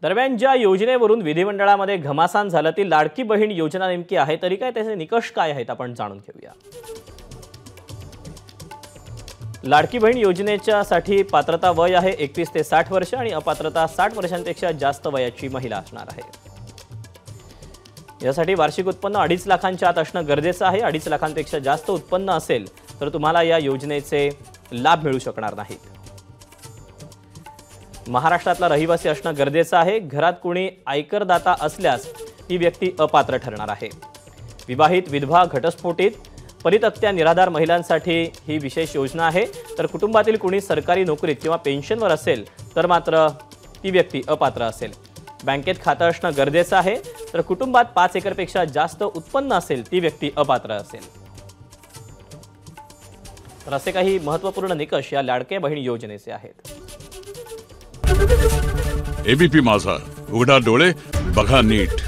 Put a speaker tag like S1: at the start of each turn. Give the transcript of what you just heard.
S1: दरम्यान ज्या योजनेवरून विधिमंडळामध्ये घमासान झालं ती लाडकी बहीण योजना नेमकी आहे तरी काय, त्याचे निकष काय आहेत आपण जाणून घेऊया। लाडकी बहीण योजनेच्यासाठी पात्रता वय आहे 31 ते 60 वर्ष आणि अपात्रता 60 वर्षांपेक्षा जास्त वयाची महिला असणार आहे। यासाठी वार्षिक उत्पन्न 2.5 लाखांच्या आत असणं गरजेचं आहे। 2.5 लाखांपेक्षा जास्त उत्पन्न असेल तर तुम्हाला या योजनेचे लाभ मिळू शकणार नाहीत। महाराष्ट्रातला रहिवासी असणं गरजेचं आहे। घरात कोणी आयकरदाता असल्यास ती व्यक्ती अपात्र ठरणार आहे। विवाहित, विधवा, घटस्फोटित, परित्यक्त्या, निराधार महिलांसाठी ही विशेष योजना आहे। तर कुटुंबातील कोणी सरकारी नोकरीत किंवा पेन्शनवर असेल तर मात्र ती व्यक्ती अपात्र असेल। बँकेत खातं असणं गरजेचं आहे। तर कुटुंबात 5 एकरपेक्षा जास्त उत्पन्न असेल ती व्यक्ती अपात्र असेल। तर असे काही महत्त्वपूर्ण निकष या लाडक्या बहीण योजनेचे आहेत।
S2: एबीपी माझा, उघडा डोळे बघा नीट।